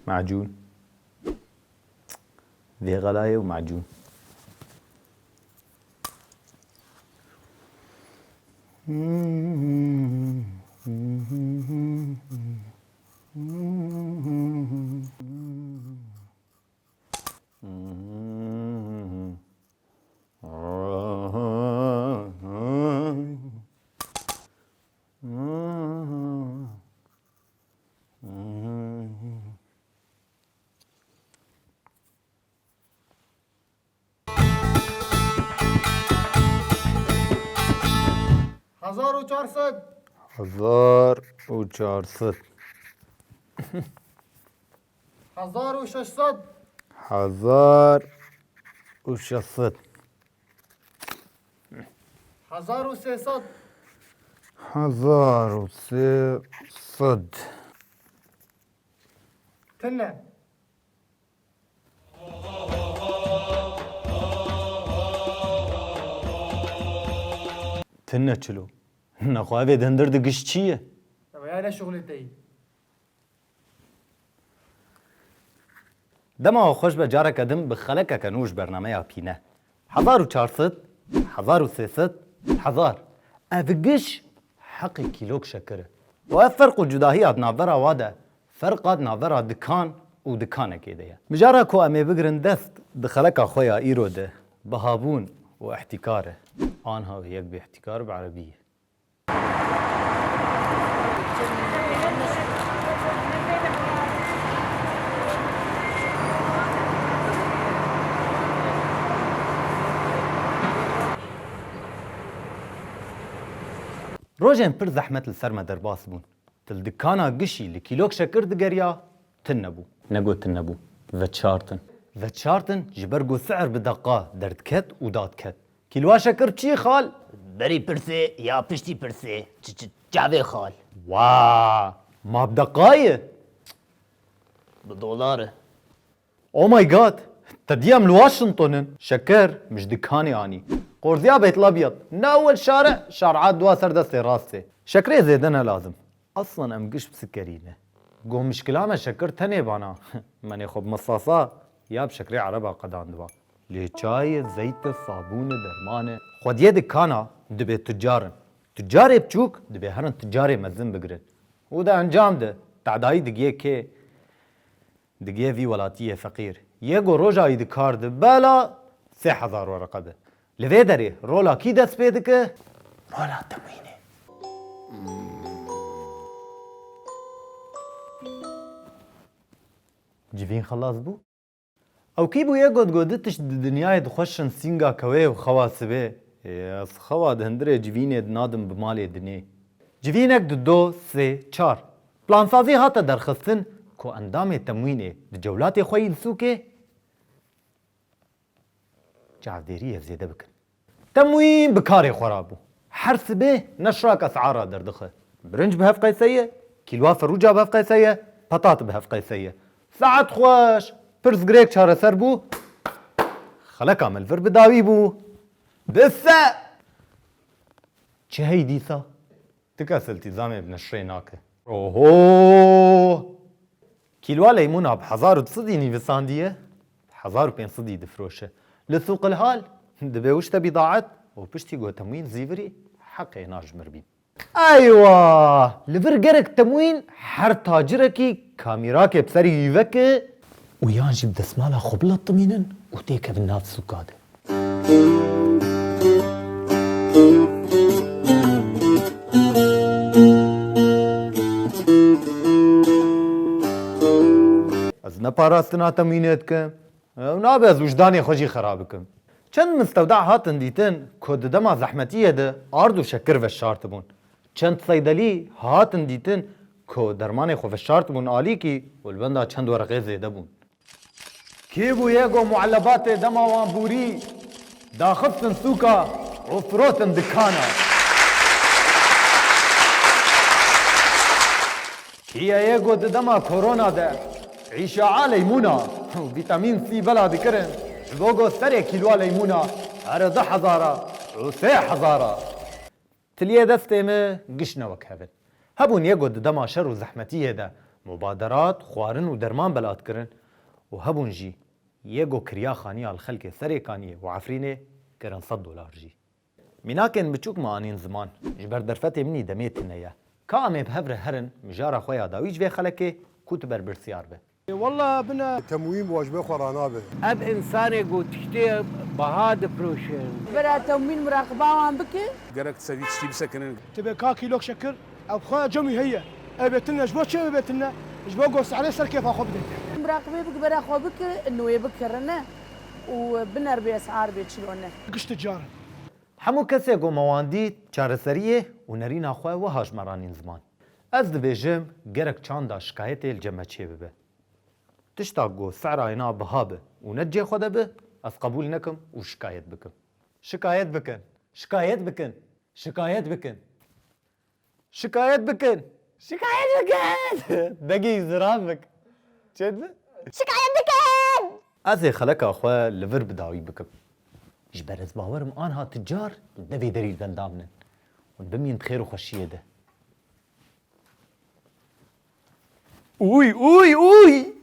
معجون ذي غلاية ومعجون. هزار و چهارصد. 1400. 1600. 1600. 1300. 1300. تنه. تنه چلو نخواهی دندر دگش چیه؟ ويانا شغل تي. دما خوش به جاره کدم بخلک کنوش برنامه یا پینه 1400 1300 1000 افقش حقي كيلوك شكره وفرق الجداهيات ناظرة وادا فرقات ناظرة دكان ودكانة كده مجارة كو امي بقرن دست دخلك اخويا ايرود بهابون واحتكاره انها وياك باحتكار بعربية روجن پر زحمت السرمه درباس بون تل دکانا قشي لكيلوك شكر دقريا تنبو نقو تنبو ذتشارتن جبرقو سعر بدقة درد كت وداد كت كيلوا شكر بشي خال بري برسي يا بشتي برسي جعبي خال واه ما بدقاية بالدولار او ماي جاد تديام لواشنطن شكر مش دكاني اني قرزيا بيت الابيض من اول شارعات دوا سردسي راسي شكري زيدنا لازم اصلا امقش بسكرينه قوم مشكلة ما شكر تاني بانا ماني خب مصاصا يا بشكري عربا قدان دوا ليشاي زيت الصابون درمانه خود يدك كانا دبي تجاري بتشوك دبي هرن تجاري مزن بقرن وده انجام ده تعداي دقيه كي دقيه في ولاتيه فقير يقو روجا يدكار ده بلا 3000 ورقه ده لذي داري رولا كي دست بيدك رولا تموينه جيفين خلاص بو او كي بو يقود قودتش دنياي دخوشن سينغا كوي وخواسبه ياس خوا دهندري جيفيني دنادم بمالي دنيا جيفينك دو سي چار بلان سازي هاتا درخستن كو اندامي تموينه دجولاتي خوي السوكي جعديرية زيادة بكن تموين بكاري خرابو حرس به نشراك اسعارها دردخه برنج بهف قيسية كيلوا فروجة بهف قيسية بطاط بهف قيسية ساعت خوش برز غريك شهر سربو خلق عمل فر بداوي بو دسة چه هي ديسا تكاس التزامي بنشريناك اوهو كيلوا ليمونة بحزار وتصديني بساندية 1500 دفروشه لسوق الهال دبي وش تبي ضاعت وبشتي جو تموين زيفري حقي ناج مربين ايوه لفرقرك تموين حر تاجركي كاميراك بسري يفك ويانجي بدسمالها خبلة طمينن وتيك بالناف سكاده از نپاراستنا تموينتك ونابز وجداني خوشي خرابكم چند مستودع هاتن ديتن كود دما زحمتية ده عرض وشكر فشارت بون چند صيدلي هاتن ديتن كو درماني خو فشارت بون آليكي والبندا چند ورقه زيده بون كيبو يگو معلبات دما وانبوري داخفتن سوكا وفروتن دكانا كيا يگو دما كورونا ده عيشة ليمونة وفيتامين سي بلا ذكرن زوجو سري كيلو ليمونة هذا 10,000 و3000 تليه دستي ما قشنا وكهبن هبون يقود دما شر وزحمتيه ده مبادرات خوارن و درمان بلاد کرن و هبون جی یگو کریا خانیه الخلق سری کانیه و عفرینه کرن $100 جی میناکن بچوک مانین زمان جبر درفت منی دمیتنه یا کامه بهبر هرن مجارا خویا داویج و خلکه کوت بر برسیار به والله بنا تموين واجبه خورانابه اب انسان قوتشتي بهاد بروشن برا تموين مراقبة وعم بكي قالك تسوي تشتي بسكن تبي كاكي لوك شكر او خا جمي هي ابيتنا جبو شي ابيتنا جبو قوس عليه سر كيف اخذ بدك مراقبة بك برا خو بك انه يبكرنا وبنر باسعار بيتشلونا قش تجاره همو کسی گو مواندی چارەسەریە و نەرینا خواه و هاژمەرانین زمان ez dibêjim gerek çanda şikayetê li cem me çê bibe tişta got serayina biha be û ne cê xwe de be ez qebûl nekim û şikayet bikim şikayet bikin şikayet bikin şikayet bikin şikayet bikin şikayet bikin degî zirav bik çêt bi şikayet bikin ez ê xeleka xwe li vir bidawî bikim ji ber ez bawerim anha tîcar devê derî bendamnin hûn bimîn bi xêr û xweşiyê de Uy uy uy